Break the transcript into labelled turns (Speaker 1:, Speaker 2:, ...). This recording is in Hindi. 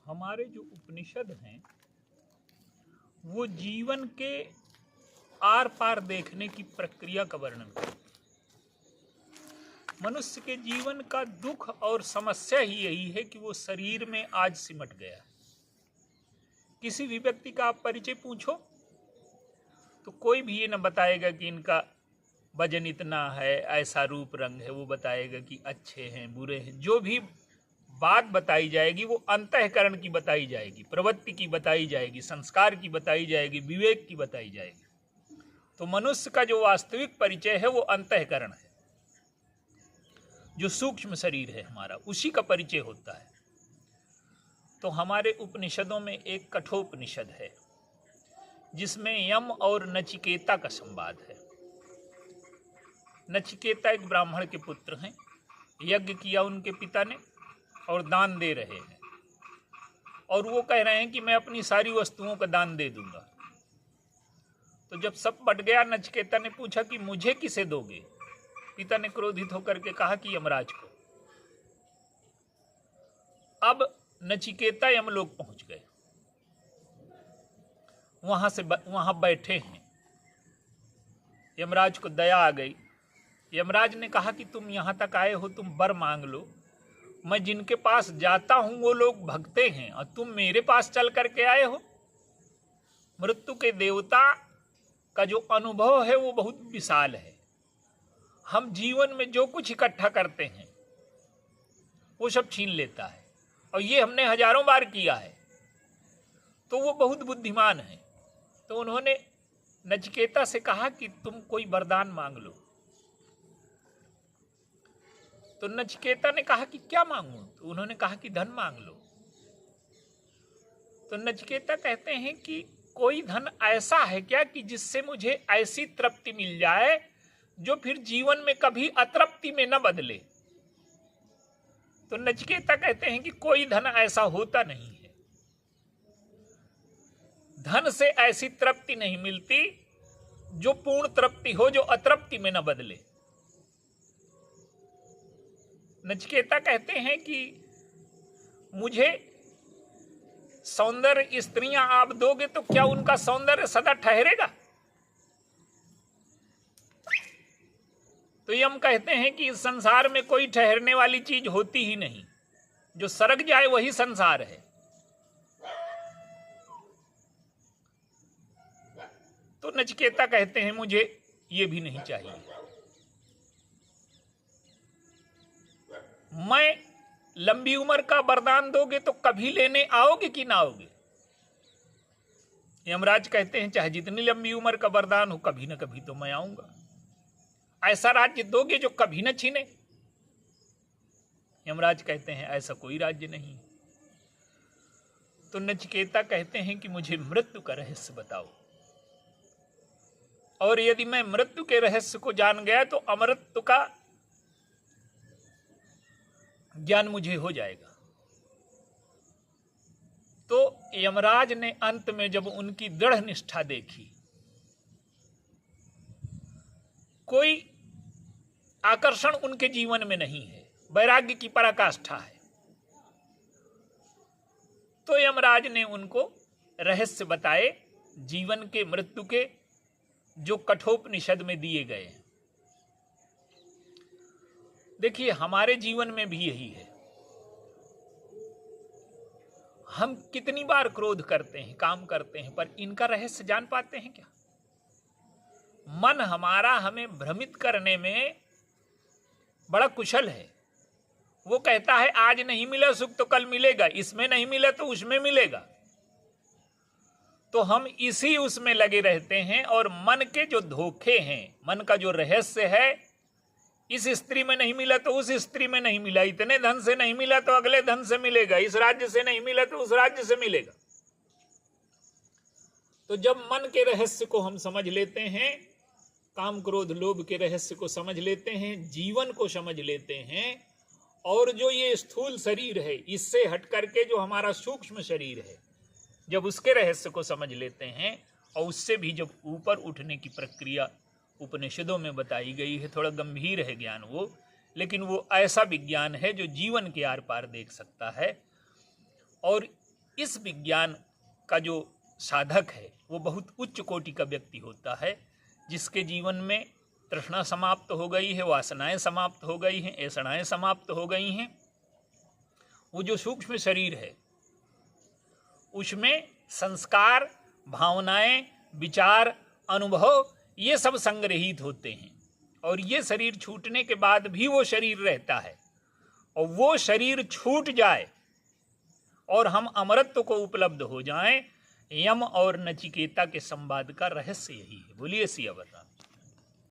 Speaker 1: हमारे जो उपनिषद हैं वो जीवन के आर पार देखने की प्रक्रिया का वर्णन करते हैं। मनुष्य के जीवन का दुख और समस्या ही यही है कि वो शरीर में आज सिमट गया। किसी भी व्यक्ति का आप परिचय पूछो तो कोई भी ये न बताएगा कि इनका वजन इतना है, ऐसा रूप रंग है। वो बताएगा कि अच्छे हैं, बुरे हैं। जो भी बात बताई जाएगी वो अंतःकरण की बताई जाएगी, प्रवृत्ति की बताई जाएगी, संस्कार की बताई जाएगी, विवेक की बताई जाएगी। तो मनुष्य का जो वास्तविक परिचय है वो अंतःकरण है, जो सूक्ष्म शरीर है हमारा, उसी का परिचय होता है। तो हमारे उपनिषदों में एक कठोपनिषद है जिसमें यम और नचिकेता का संवाद है। नचिकेता एक ब्राह्मण के पुत्र हैं, यज्ञ किया उनके पिता ने और दान दे रहे हैं, और वो कह रहे हैं कि मैं अपनी सारी वस्तुओं का दान दे दूंगा। तो जब सब बट गया, नचिकेता ने पूछा कि मुझे किसे दोगे? पिता ने क्रोधित होकर के कहा कि यमराज को। अब नचिकेता यमलोक पहुंच गए, वहां बैठे हैं। यमराज को दया आ गई। यमराज ने कहा कि तुम यहां तक आए हो, तुम वर मांग लो। मैं जिनके पास जाता हूं वो लोग भगते हैं और तुम मेरे पास चल करके आए हो। मृत्यु के देवता का जो अनुभव है वो बहुत विशाल है। हम जीवन में जो कुछ इकट्ठा करते हैं वो सब छीन लेता है, और ये हमने हजारों बार किया है। तो वो बहुत बुद्धिमान है। तो उन्होंने नचिकेता से कहा कि तुम कोई वरदान मांग लो। तो नचिकेता ने कहा कि क्या मांगूं? तो उन्होंने कहा कि धन मांग लो। तो नचिकेता कहते हैं कि कोई धन ऐसा है क्या कि जिससे मुझे ऐसी तृप्ति मिल जाए जो फिर जीवन में कभी अतृप्ति में न बदले। तो नचिकेता कहते हैं कि कोई धन ऐसा होता नहीं है। धन से ऐसी तृप्ति नहीं मिलती जो पूर्ण तृप्ति हो, जो अतृप्ति में न बदले। नचिकेता कहते हैं कि मुझे सौंदर्य स्त्रियां आप दोगे तो क्या उनका सौंदर्य सदा ठहरेगा? तो यम कहते हैं कि इस संसार में कोई ठहरने वाली चीज होती ही नहीं। जो सरक जाए वही संसार है। तो नचिकेता कहते हैं मुझे ये भी नहीं चाहिए। मैं लंबी उम्र का वरदान दोगे तो कभी लेने आओगे कि ना आओगे? यमराज कहते हैं चाहे जितनी लंबी उम्र का वरदान हो, कभी ना कभी तो मैं आऊंगा। ऐसा राज्य दोगे जो कभी न छीने? यमराज कहते हैं ऐसा कोई राज्य नहीं। तो नचिकेता कहते हैं कि मुझे मृत्यु का रहस्य बताओ, और यदि मैं मृत्यु के रहस्य को जान गया तो अमृत्यु का ज्ञान मुझे हो जाएगा। तो यमराज ने अंत में जब उनकी दृढ़ निष्ठा देखी, कोई आकर्षण उनके जीवन में नहीं है, वैराग्य की पराकाष्ठा है, तो यमराज ने उनको रहस्य बताए जीवन के, मृत्यु के, जो कठोपनिषद में दिए गए हैं। देखिए हमारे जीवन में भी यही है। हम कितनी बार क्रोध करते हैं, काम करते हैं, पर इनका रहस्य जान पाते हैं क्या? मन हमारा हमें भ्रमित करने में बड़ा कुशल है। वो कहता है आज नहीं मिला सुख तो कल मिलेगा, इसमें नहीं मिला तो उसमें मिलेगा। तो हम इसी उसमें लगे रहते हैं, और मन के जो धोखे हैं, मन का जो रहस्य है, इस स्त्री में नहीं मिला तो उस स्त्री में नहीं मिला, इतने धन से नहीं मिला तो अगले धन से मिलेगा, इस राज्य से नहीं मिला तो उस राज्य से मिलेगा। तो जब मन के रहस्य को हम समझ लेते हैं, काम क्रोध लोभ के रहस्य को समझ लेते हैं, जीवन को समझ लेते हैं, और जो ये स्थूल शरीर है इससे हट करके जो हमारा सूक्ष्म शरीर है, जब उसके रहस्य को समझ लेते हैं, और उससे भी जब ऊपर उठने की प्रक्रिया उपनिषदों में बताई गई है, थोड़ा गंभीर है ज्ञान वो, लेकिन वो ऐसा विज्ञान है जो जीवन के आर पार देख सकता है। और इस विज्ञान का जो साधक है वो बहुत उच्च कोटि का व्यक्ति होता है, जिसके जीवन में तृष्णा समाप्त हो गई है, वासनाएं समाप्त हो गई हैं, ऐसणाएं समाप्त हो गई हैं। वो जो सूक्ष्म शरीर है उसमें संस्कार, भावनाएं, विचार, अनुभव ये सब संग्रहित होते हैं, और ये शरीर छूटने के बाद भी वो शरीर रहता है। और वो शरीर छूट जाए और हम अमरत्व को उपलब्ध हो जाएं, यम और नचिकेता के संवाद का रहस्य यही है। बोलिए सियावर राम।